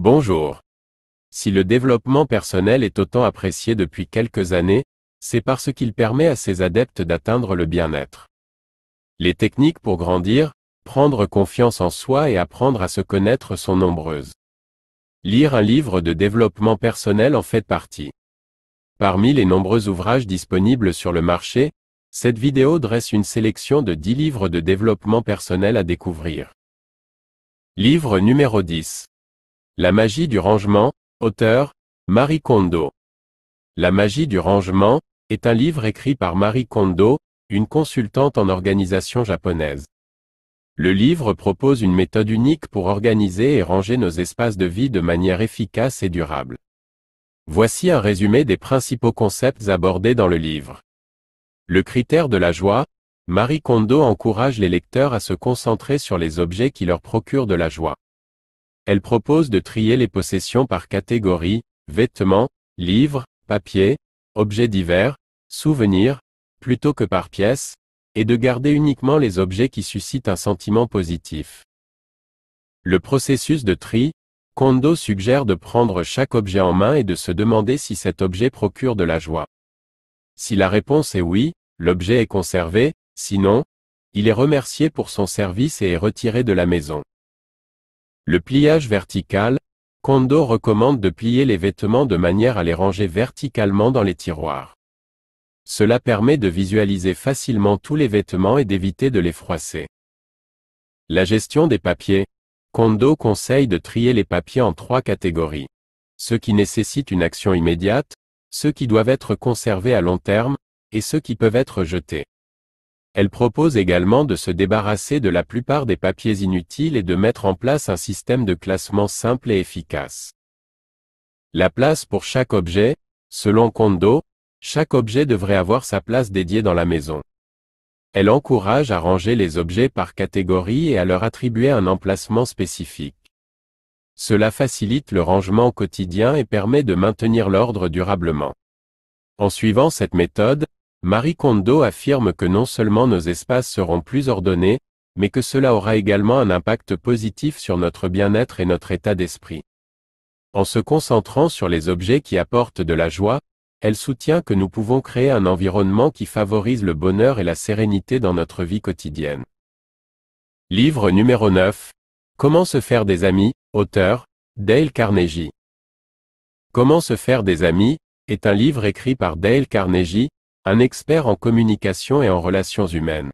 Bonjour. Si le développement personnel est autant apprécié depuis quelques années, c'est parce qu'il permet à ses adeptes d'atteindre le bien-être. Les techniques pour grandir, prendre confiance en soi et apprendre à se connaître sont nombreuses. Lire un livre de développement personnel en fait partie. Parmi les nombreux ouvrages disponibles sur le marché, cette vidéo dresse une sélection de 10 livres de développement personnel à découvrir. Livre numéro 10. La magie du rangement, auteur, Marie Kondo. La magie du rangement est un livre écrit par Marie Kondo, une consultante en organisation japonaise. Le livre propose une méthode unique pour organiser et ranger nos espaces de vie de manière efficace et durable. Voici un résumé des principaux concepts abordés dans le livre. Le critère de la joie, Marie Kondo encourage les lecteurs à se concentrer sur les objets qui leur procurent de la joie. Elle propose de trier les possessions par catégorie, vêtements, livres, papier, objets divers, souvenirs, plutôt que par pièces, et de garder uniquement les objets qui suscitent un sentiment positif. Le processus de tri, Kondo suggère de prendre chaque objet en main et de se demander si cet objet procure de la joie. Si la réponse est oui, l'objet est conservé, sinon, il est remercié pour son service et est retiré de la maison. Le pliage vertical, Kondo recommande de plier les vêtements de manière à les ranger verticalement dans les tiroirs. Cela permet de visualiser facilement tous les vêtements et d'éviter de les froisser. La gestion des papiers, Kondo conseille de trier les papiers en 3 catégories. Ceux qui nécessitent une action immédiate, ceux qui doivent être conservés à long terme, et ceux qui peuvent être jetés. Elle propose également de se débarrasser de la plupart des papiers inutiles et de mettre en place un système de classement simple et efficace. La place pour chaque objet, selon Kondo, chaque objet devrait avoir sa place dédiée dans la maison. Elle encourage à ranger les objets par catégorie et à leur attribuer un emplacement spécifique. Cela facilite le rangement au quotidien et permet de maintenir l'ordre durablement. En suivant cette méthode, Marie Kondo affirme que non seulement nos espaces seront plus ordonnés, mais que cela aura également un impact positif sur notre bien-être et notre état d'esprit. En se concentrant sur les objets qui apportent de la joie, elle soutient que nous pouvons créer un environnement qui favorise le bonheur et la sérénité dans notre vie quotidienne. Livre numéro 9. Comment se faire des amis, auteur, Dale Carnegie. Comment se faire des amis est un livre écrit par Dale Carnegie, un expert en communication et en relations humaines.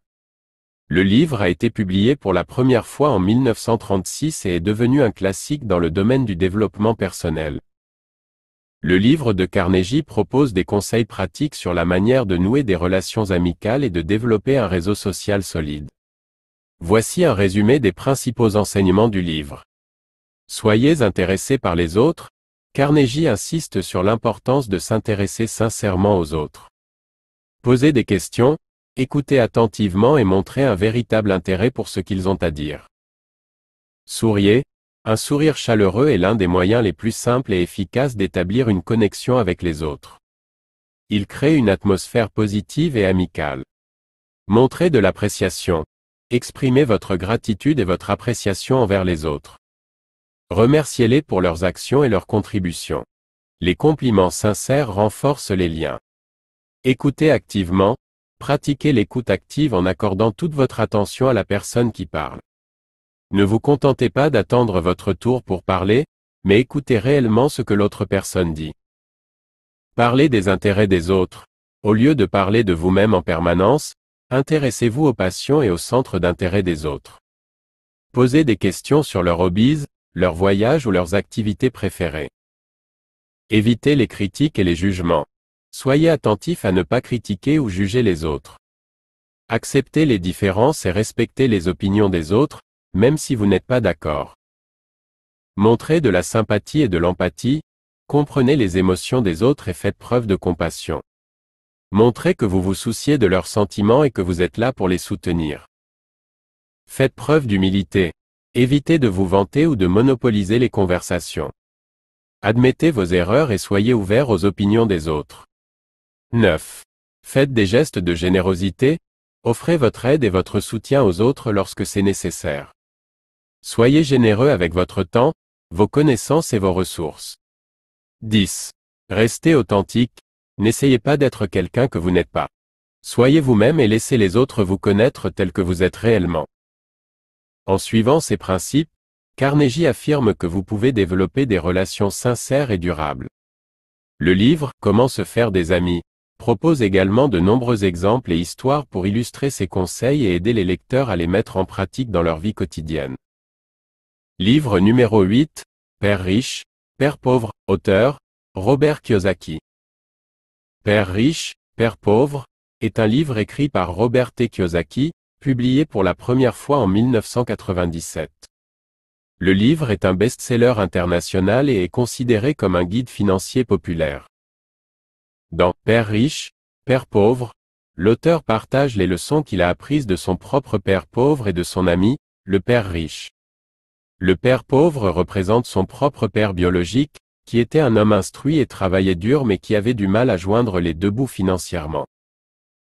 Le livre a été publié pour la première fois en 1936 et est devenu un classique dans le domaine du développement personnel. Le livre de Carnegie propose des conseils pratiques sur la manière de nouer des relations amicales et de développer un réseau social solide. Voici un résumé des principaux enseignements du livre. Soyez intéressés par les autres, Carnegie insiste sur l'importance de s'intéresser sincèrement aux autres. Posez des questions, écoutez attentivement et montrez un véritable intérêt pour ce qu'ils ont à dire. Souriez. Un sourire chaleureux est l'un des moyens les plus simples et efficaces d'établir une connexion avec les autres. Il crée une atmosphère positive et amicale. Montrez de l'appréciation. Exprimez votre gratitude et votre appréciation envers les autres. Remerciez-les pour leurs actions et leurs contributions. Les compliments sincères renforcent les liens. Écoutez activement, pratiquez l'écoute active en accordant toute votre attention à la personne qui parle. Ne vous contentez pas d'attendre votre tour pour parler, mais écoutez réellement ce que l'autre personne dit. Parlez des intérêts des autres. Au lieu de parler de vous-même en permanence, intéressez-vous aux passions et aux centres d'intérêt des autres. Posez des questions sur leurs hobbies, leurs voyages ou leurs activités préférées. Évitez les critiques et les jugements. Soyez attentif à ne pas critiquer ou juger les autres. Acceptez les différences et respectez les opinions des autres, même si vous n'êtes pas d'accord. Montrez de la sympathie et de l'empathie, comprenez les émotions des autres et faites preuve de compassion. Montrez que vous vous souciez de leurs sentiments et que vous êtes là pour les soutenir. Faites preuve d'humilité. Évitez de vous vanter ou de monopoliser les conversations. Admettez vos erreurs et soyez ouvert aux opinions des autres. 9. Faites des gestes de générosité, offrez votre aide et votre soutien aux autres lorsque c'est nécessaire. Soyez généreux avec votre temps, vos connaissances et vos ressources. 10. Restez authentique, n'essayez pas d'être quelqu'un que vous n'êtes pas. Soyez vous-même et laissez les autres vous connaître tel que vous êtes réellement. En suivant ces principes, Carnegie affirme que vous pouvez développer des relations sincères et durables. Le livre « Comment se faire des amis » propose également de nombreux exemples et histoires pour illustrer ces conseils et aider les lecteurs à les mettre en pratique dans leur vie quotidienne. Livre numéro 8, Père riche, Père pauvre, auteur, Robert Kiyosaki. Père riche, Père pauvre, est un livre écrit par Robert T. Kiyosaki, publié pour la première fois en 1997. Le livre est un best-seller international et est considéré comme un guide financier populaire. Dans Père riche, Père pauvre, l'auteur partage les leçons qu'il a apprises de son propre père pauvre et de son ami, le père riche. Le père pauvre représente son propre père biologique, qui était un homme instruit et travaillait dur mais qui avait du mal à joindre les deux bouts financièrement.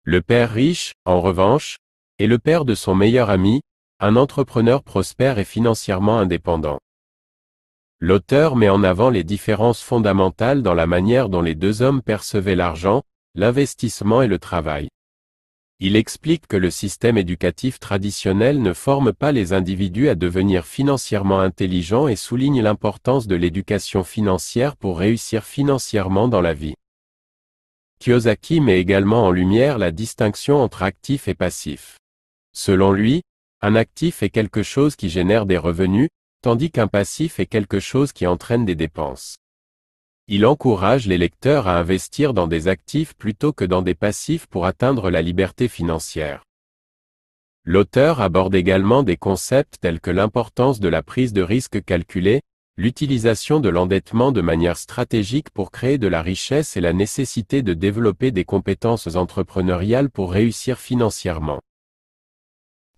Le père riche, en revanche, est le père de son meilleur ami, un entrepreneur prospère et financièrement indépendant. L'auteur met en avant les différences fondamentales dans la manière dont les deux hommes percevaient l'argent, l'investissement et le travail. Il explique que le système éducatif traditionnel ne forme pas les individus à devenir financièrement intelligents et souligne l'importance de l'éducation financière pour réussir financièrement dans la vie. Kiyosaki met également en lumière la distinction entre actif et passif. Selon lui, un actif est quelque chose qui génère des revenus, tandis qu'un passif est quelque chose qui entraîne des dépenses. Il encourage les lecteurs à investir dans des actifs plutôt que dans des passifs pour atteindre la liberté financière. L'auteur aborde également des concepts tels que l'importance de la prise de risque calculée, l'utilisation de l'endettement de manière stratégique pour créer de la richesse et la nécessité de développer des compétences entrepreneuriales pour réussir financièrement.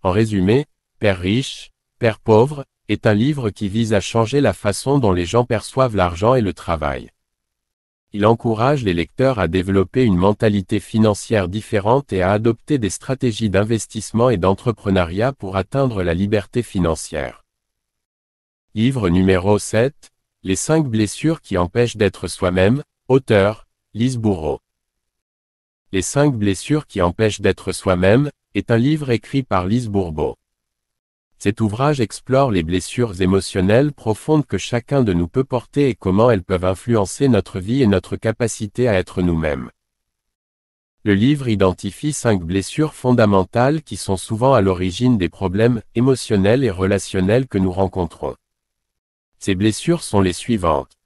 En résumé, Père riche, Père pauvre, est un livre qui vise à changer la façon dont les gens perçoivent l'argent et le travail. Il encourage les lecteurs à développer une mentalité financière différente et à adopter des stratégies d'investissement et d'entrepreneuriat pour atteindre la liberté financière. Livre numéro 7, Les 5 blessures qui empêchent d'être soi-même, auteur, Lise Bourreau. Les 5 blessures qui empêchent d'être soi-même, est un livre écrit par Lise Bourbeau. Cet ouvrage explore les blessures émotionnelles profondes que chacun de nous peut porter et comment elles peuvent influencer notre vie et notre capacité à être nous-mêmes. Le livre identifie 5 blessures fondamentales qui sont souvent à l'origine des problèmes émotionnels et relationnels que nous rencontrons. Ces blessures sont les suivantes.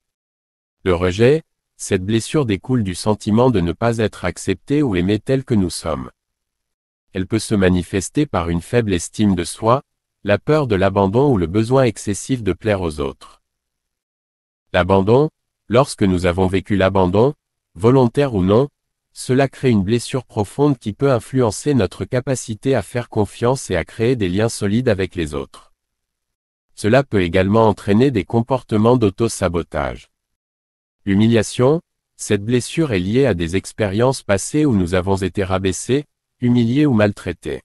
Le rejet, cette blessure découle du sentiment de ne pas être accepté ou aimé tel que nous sommes. Elle peut se manifester par une faible estime de soi, la peur de l'abandon ou le besoin excessif de plaire aux autres. L'abandon, lorsque nous avons vécu l'abandon, volontaire ou non, cela crée une blessure profonde qui peut influencer notre capacité à faire confiance et à créer des liens solides avec les autres. Cela peut également entraîner des comportements d'auto-sabotage. L'humiliation, cette blessure est liée à des expériences passées où nous avons été rabaissés, humiliés ou maltraités.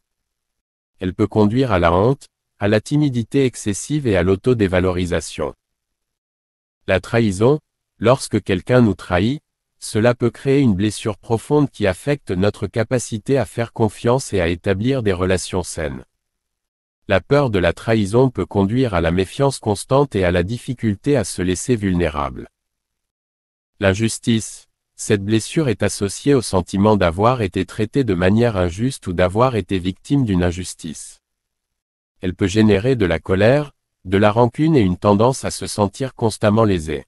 Elle peut conduire à la honte, à la timidité excessive et à l'autodévalorisation. La trahison, lorsque quelqu'un nous trahit, cela peut créer une blessure profonde qui affecte notre capacité à faire confiance et à établir des relations saines. La peur de la trahison peut conduire à la méfiance constante et à la difficulté à se laisser vulnérable. L'injustice, cette blessure est associée au sentiment d'avoir été traité de manière injuste ou d'avoir été victime d'une injustice. Elle peut générer de la colère, de la rancune et une tendance à se sentir constamment lésé.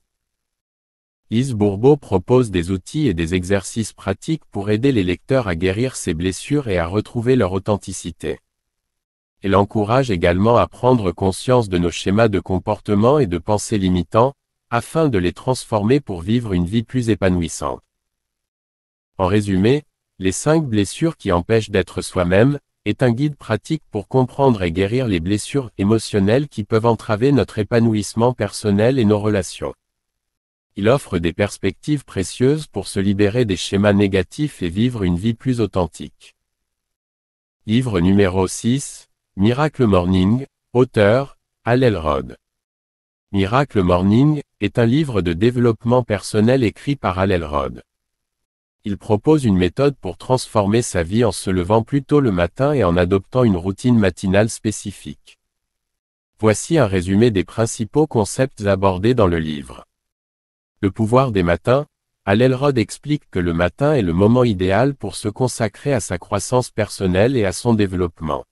Lise Bourbeau propose des outils et des exercices pratiques pour aider les lecteurs à guérir ces blessures et à retrouver leur authenticité. Elle encourage également à prendre conscience de nos schémas de comportement et de pensée limitants, afin de les transformer pour vivre une vie plus épanouissante. En résumé, les 5 blessures qui empêchent d'être soi-même, est un guide pratique pour comprendre et guérir les blessures émotionnelles qui peuvent entraver notre épanouissement personnel et nos relations. Il offre des perspectives précieuses pour se libérer des schémas négatifs et vivre une vie plus authentique. Livre numéro 6, Miracle Morning, auteur, Hal Elrod. Miracle Morning est un livre de développement personnel écrit par Hal Elrod. Il propose une méthode pour transformer sa vie en se levant plus tôt le matin et en adoptant une routine matinale spécifique. Voici un résumé des principaux concepts abordés dans le livre. Le pouvoir des matins. Hal Elrod explique que le matin est le moment idéal pour se consacrer à sa croissance personnelle et à son développement.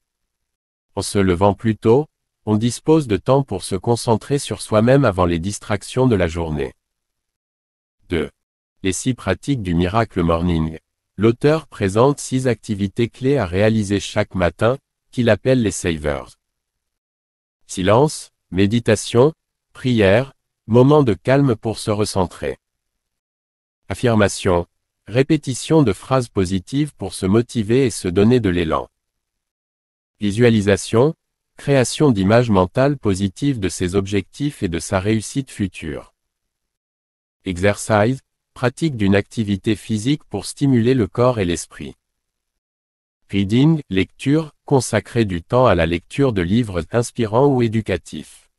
En se levant plus tôt, on dispose de temps pour se concentrer sur soi-même avant les distractions de la journée. 2. Les 6 pratiques du Miracle Morning. L'auteur présente 6 activités clés à réaliser chaque matin, qu'il appelle les savers. Silence, méditation, prière, moment de calme pour se recentrer. Affirmation, répétition de phrases positives pour se motiver et se donner de l'élan. Visualisation, création d'images mentales positives de ses objectifs et de sa réussite future. Exercise, pratique d'une activité physique pour stimuler le corps et l'esprit. Reading, lecture, consacrer du temps à la lecture de livres inspirants ou éducatifs.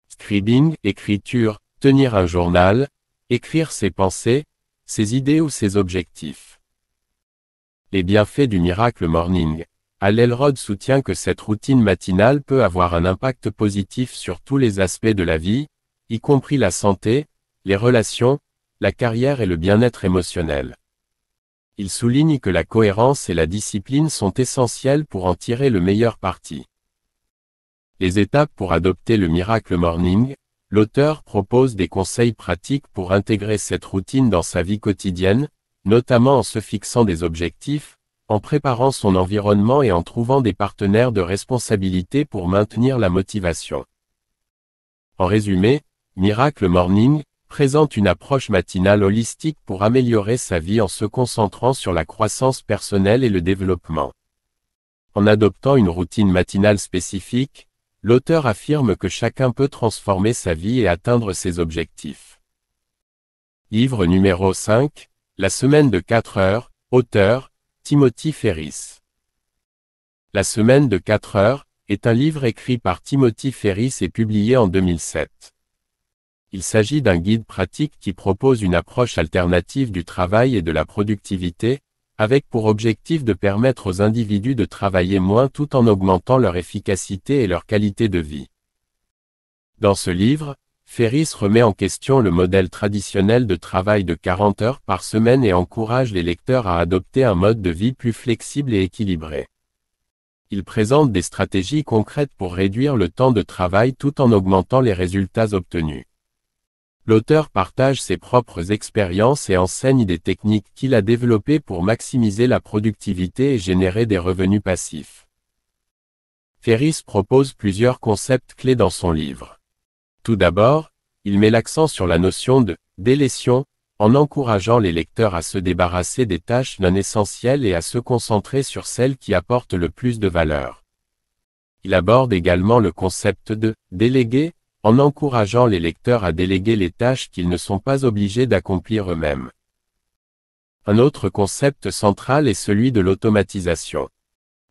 Scribing, écriture, tenir un journal, écrire ses pensées, ses idées ou ses objectifs. Les bienfaits du Miracle Morning. Hal Elrod soutient que cette routine matinale peut avoir un impact positif sur tous les aspects de la vie, y compris la santé, les relations, la carrière et le bien-être émotionnel. Il souligne que la cohérence et la discipline sont essentielles pour en tirer le meilleur parti. Les étapes pour adopter le Miracle Morning. L'auteur propose des conseils pratiques pour intégrer cette routine dans sa vie quotidienne, notamment en se fixant des objectifs, en préparant son environnement et en trouvant des partenaires de responsabilité pour maintenir la motivation. En résumé, Miracle Morning présente une approche matinale holistique pour améliorer sa vie en se concentrant sur la croissance personnelle et le développement. En adoptant une routine matinale spécifique, l'auteur affirme que chacun peut transformer sa vie et atteindre ses objectifs. Livre numéro 5, La semaine de 4 heures, auteur, Timothy Ferriss. La semaine de 4 heures est un livre écrit par Timothy Ferriss et publié en 2007. Il s'agit d'un guide pratique qui propose une approche alternative du travail et de la productivité, avec pour objectif de permettre aux individus de travailler moins tout en augmentant leur efficacité et leur qualité de vie. Dans ce livre, Ferriss remet en question le modèle traditionnel de travail de 40 heures par semaine et encourage les lecteurs à adopter un mode de vie plus flexible et équilibré. Il présente des stratégies concrètes pour réduire le temps de travail tout en augmentant les résultats obtenus. L'auteur partage ses propres expériences et enseigne des techniques qu'il a développées pour maximiser la productivité et générer des revenus passifs. Ferriss propose plusieurs concepts clés dans son livre. Tout d'abord, il met l'accent sur la notion de « délétion » en encourageant les lecteurs à se débarrasser des tâches non essentielles et à se concentrer sur celles qui apportent le plus de valeur. Il aborde également le concept de « déléguer » en encourageant les lecteurs à déléguer les tâches qu'ils ne sont pas obligés d'accomplir eux-mêmes. Un autre concept central est celui de l'automatisation.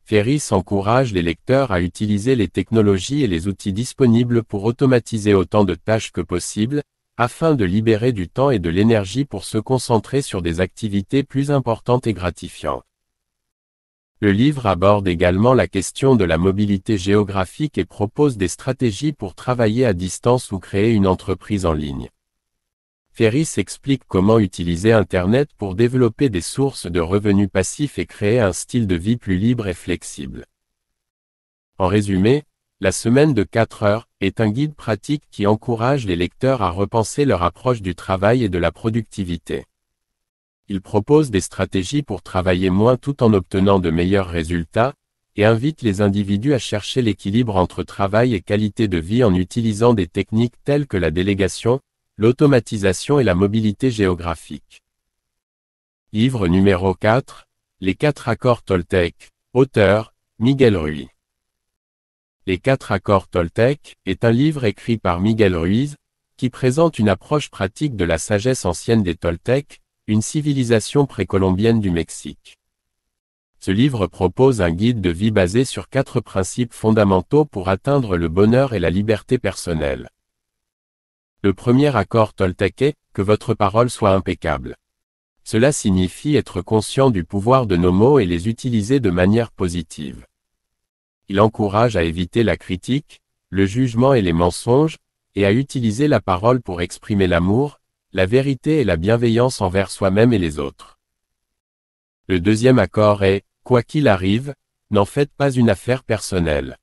Ferriss encourage les lecteurs à utiliser les technologies et les outils disponibles pour automatiser autant de tâches que possible, afin de libérer du temps et de l'énergie pour se concentrer sur des activités plus importantes et gratifiantes. Le livre aborde également la question de la mobilité géographique et propose des stratégies pour travailler à distance ou créer une entreprise en ligne. Ferriss explique comment utiliser Internet pour développer des sources de revenus passifs et créer un style de vie plus libre et flexible. En résumé, la semaine de 4 heures est un guide pratique qui encourage les lecteurs à repenser leur approche du travail et de la productivité. Il propose des stratégies pour travailler moins tout en obtenant de meilleurs résultats, et invite les individus à chercher l'équilibre entre travail et qualité de vie en utilisant des techniques telles que la délégation, l'automatisation et la mobilité géographique. Livre numéro 4, Les 4 accords Toltec, auteur, Miguel Ruiz. Les 4 accords Toltec est un livre écrit par Miguel Ruiz, qui présente une approche pratique de la sagesse ancienne des Toltecs, une civilisation précolombienne du Mexique. Ce livre propose un guide de vie basé sur 4 principes fondamentaux pour atteindre le bonheur et la liberté personnelle. Le premier accord toltèque est que votre parole soit impeccable. Cela signifie être conscient du pouvoir de nos mots et les utiliser de manière positive. Il encourage à éviter la critique, le jugement et les mensonges, et à utiliser la parole pour exprimer l'amour, la vérité et la bienveillance envers soi-même et les autres. Le deuxième accord est, quoi qu'il arrive, n'en faites pas une affaire personnelle.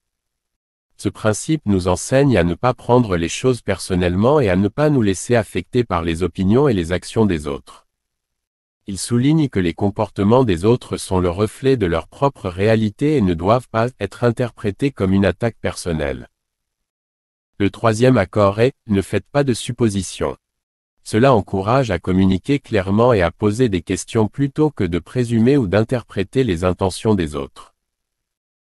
Ce principe nous enseigne à ne pas prendre les choses personnellement et à ne pas nous laisser affecter par les opinions et les actions des autres. Il souligne que les comportements des autres sont le reflet de leur propre réalité et ne doivent pas être interprétés comme une attaque personnelle. Le troisième accord est, ne faites pas de suppositions. Cela encourage à communiquer clairement et à poser des questions plutôt que de présumer ou d'interpréter les intentions des autres.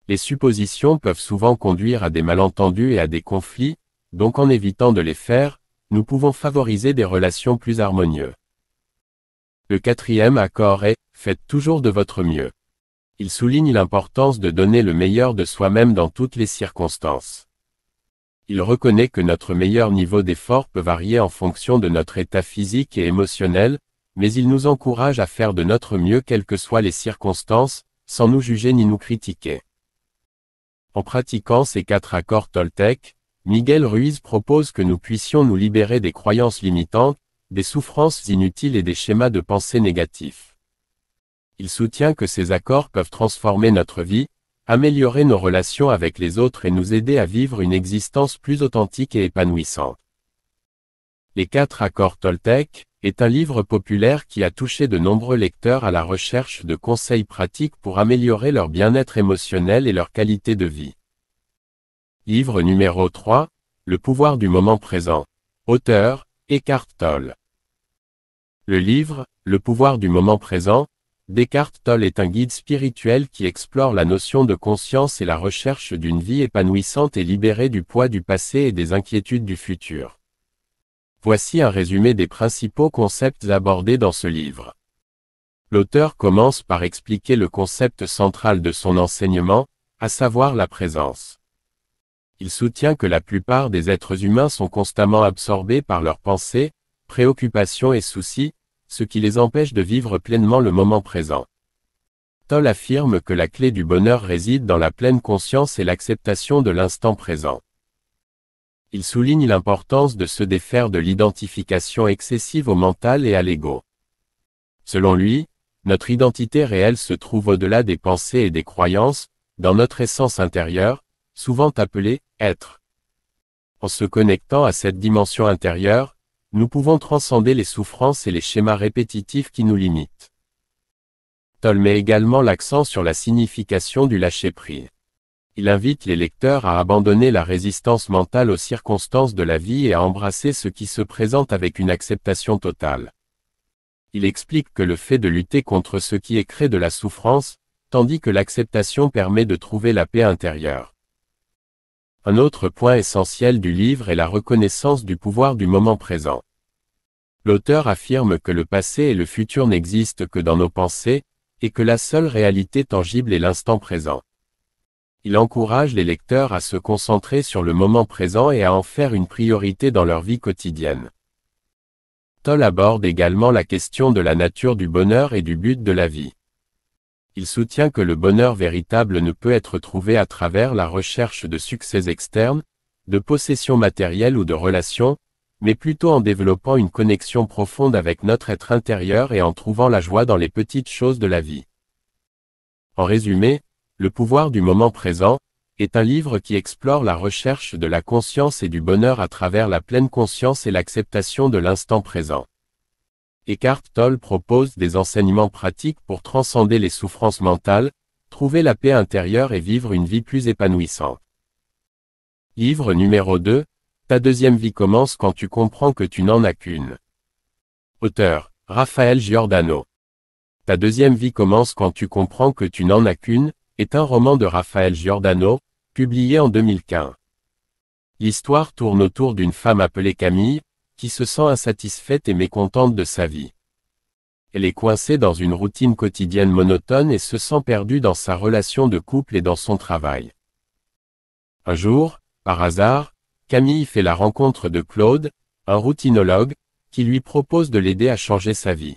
Les suppositions peuvent souvent conduire à des malentendus et à des conflits, donc en évitant de les faire, nous pouvons favoriser des relations plus harmonieuses. Le quatrième accord est, faites toujours de votre mieux. Il souligne l'importance de donner le meilleur de soi-même dans toutes les circonstances. Il reconnaît que notre meilleur niveau d'effort peut varier en fonction de notre état physique et émotionnel, mais il nous encourage à faire de notre mieux quelles que soient les circonstances, sans nous juger ni nous critiquer. En pratiquant ces 4 accords toltèques, Miguel Ruiz propose que nous puissions nous libérer des croyances limitantes, des souffrances inutiles et des schémas de pensée négatifs. Il soutient que ces accords peuvent transformer notre vie, améliorer nos relations avec les autres et nous aider à vivre une existence plus authentique et épanouissante. Les 4 accords toltèques est un livre populaire qui a touché de nombreux lecteurs à la recherche de conseils pratiques pour améliorer leur bien-être émotionnel et leur qualité de vie. Livre numéro 3, Le pouvoir du moment présent. Auteur, Eckhart Tolle. Le livre, Le pouvoir du moment présent, d'Eckhart Tolle est un guide spirituel qui explore la notion de conscience et la recherche d'une vie épanouissante et libérée du poids du passé et des inquiétudes du futur. Voici un résumé des principaux concepts abordés dans ce livre. L'auteur commence par expliquer le concept central de son enseignement, à savoir la présence. Il soutient que la plupart des êtres humains sont constamment absorbés par leurs pensées, préoccupations et soucis, ce qui les empêche de vivre pleinement le moment présent. Tolle affirme que la clé du bonheur réside dans la pleine conscience et l'acceptation de l'instant présent. Il souligne l'importance de se défaire de l'identification excessive au mental et à l'ego. Selon lui, notre identité réelle se trouve au-delà des pensées et des croyances, dans notre essence intérieure, souvent appelée « être ». En se connectant à cette dimension intérieure, nous pouvons transcender les souffrances et les schémas répétitifs qui nous limitent. Tolle met également l'accent sur la signification du lâcher-prise. Il invite les lecteurs à abandonner la résistance mentale aux circonstances de la vie et à embrasser ce qui se présente avec une acceptation totale. Il explique que le fait de lutter contre ce qui crée de la souffrance, tandis que l'acceptation permet de trouver la paix intérieure. Un autre point essentiel du livre est la reconnaissance du pouvoir du moment présent. L'auteur affirme que le passé et le futur n'existent que dans nos pensées, et que la seule réalité tangible est l'instant présent. Il encourage les lecteurs à se concentrer sur le moment présent et à en faire une priorité dans leur vie quotidienne. Tolle aborde également la question de la nature du bonheur et du but de la vie. Il soutient que le bonheur véritable ne peut être trouvé à travers la recherche de succès externes, de possessions matérielles ou de relations, mais plutôt en développant une connexion profonde avec notre être intérieur et en trouvant la joie dans les petites choses de la vie. En résumé, Le pouvoir du moment présent est un livre qui explore la recherche de la conscience et du bonheur à travers la pleine conscience et l'acceptation de l'instant présent. Eckhart Tolle propose des enseignements pratiques pour transcender les souffrances mentales, trouver la paix intérieure et vivre une vie plus épanouissante. Livre numéro 2, Ta deuxième vie commence quand tu comprends que tu n'en as qu'une. Auteur, Raphaël Giordano. Ta deuxième vie commence quand tu comprends que tu n'en as qu'une, est un roman de Raphaël Giordano, publié en 2015. L'histoire tourne autour d'une femme appelée Camille, qui se sent insatisfaite et mécontente de sa vie. Elle est coincée dans une routine quotidienne monotone et se sent perdue dans sa relation de couple et dans son travail. Un jour, par hasard, Camille fait la rencontre de Claude, un routinologue, qui lui propose de l'aider à changer sa vie.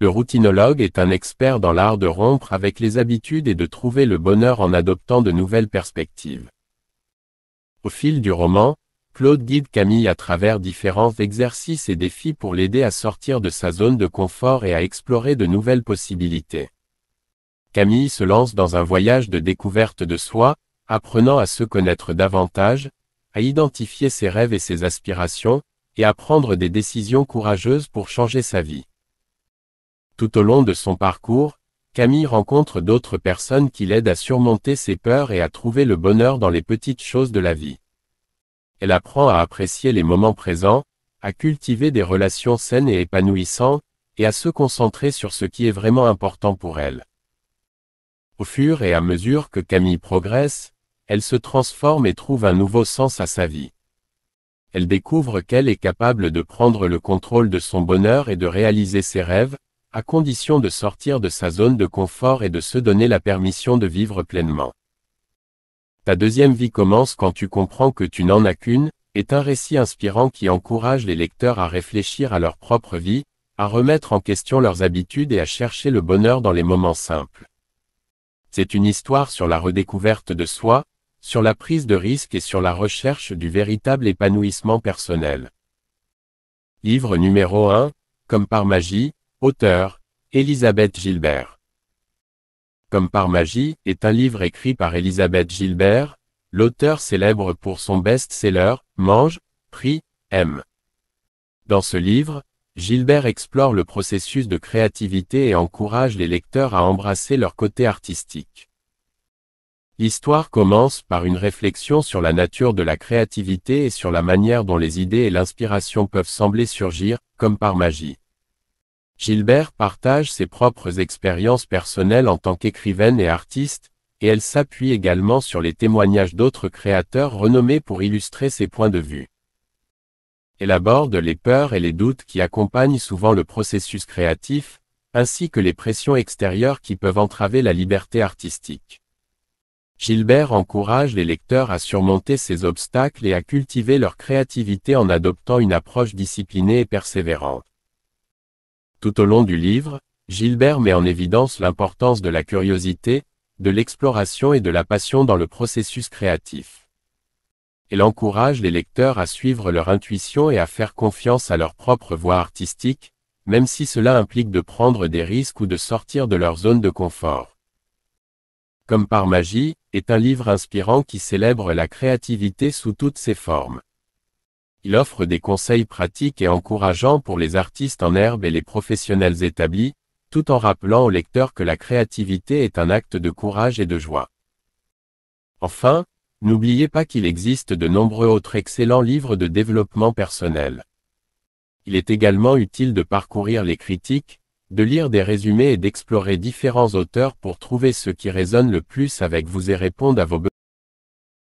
Le routinologue est un expert dans l'art de rompre avec les habitudes et de trouver le bonheur en adoptant de nouvelles perspectives. Au fil du roman, Claude guide Camille à travers différents exercices et défis pour l'aider à sortir de sa zone de confort et à explorer de nouvelles possibilités. Camille se lance dans un voyage de découverte de soi, apprenant à se connaître davantage, à identifier ses rêves et ses aspirations, et à prendre des décisions courageuses pour changer sa vie. Tout au long de son parcours, Camille rencontre d'autres personnes qui l'aident à surmonter ses peurs et à trouver le bonheur dans les petites choses de la vie. Elle apprend à apprécier les moments présents, à cultiver des relations saines et épanouissantes, et à se concentrer sur ce qui est vraiment important pour elle. Au fur et à mesure que Camille progresse, elle se transforme et trouve un nouveau sens à sa vie. Elle découvre qu'elle est capable de prendre le contrôle de son bonheur et de réaliser ses rêves, à condition de sortir de sa zone de confort et de se donner la permission de vivre pleinement. Ta deuxième vie commence quand tu comprends que tu n'en as qu'une, est un récit inspirant qui encourage les lecteurs à réfléchir à leur propre vie, à remettre en question leurs habitudes et à chercher le bonheur dans les moments simples. C'est une histoire sur la redécouverte de soi, sur la prise de risque et sur la recherche du véritable épanouissement personnel. Livre numéro 1, Comme par magie, auteur, Elisabeth Gilbert. Comme par magie, est un livre écrit par Elisabeth Gilbert, l'auteur célèbre pour son best-seller, Mange, Prie, Aime. Dans ce livre, Gilbert explore le processus de créativité et encourage les lecteurs à embrasser leur côté artistique. L'histoire commence par une réflexion sur la nature de la créativité et sur la manière dont les idées et l'inspiration peuvent sembler surgir, comme par magie. Gilbert partage ses propres expériences personnelles en tant qu'écrivaine et artiste, et elle s'appuie également sur les témoignages d'autres créateurs renommés pour illustrer ses points de vue. Elle aborde les peurs et les doutes qui accompagnent souvent le processus créatif, ainsi que les pressions extérieures qui peuvent entraver la liberté artistique. Gilbert encourage les lecteurs à surmonter ces obstacles et à cultiver leur créativité en adoptant une approche disciplinée et persévérante. Tout au long du livre, Gilbert met en évidence l'importance de la curiosité, de l'exploration et de la passion dans le processus créatif. Elle encourage les lecteurs à suivre leur intuition et à faire confiance à leur propre voie artistique, même si cela implique de prendre des risques ou de sortir de leur zone de confort. Comme par magie, est un livre inspirant qui célèbre la créativité sous toutes ses formes. Il offre des conseils pratiques et encourageants pour les artistes en herbe et les professionnels établis, tout en rappelant aux lecteurs que la créativité est un acte de courage et de joie. Enfin, n'oubliez pas qu'il existe de nombreux autres excellents livres de développement personnel. Il est également utile de parcourir les critiques, de lire des résumés et d'explorer différents auteurs pour trouver ceux qui résonnent le plus avec vous et répondent à vos besoins.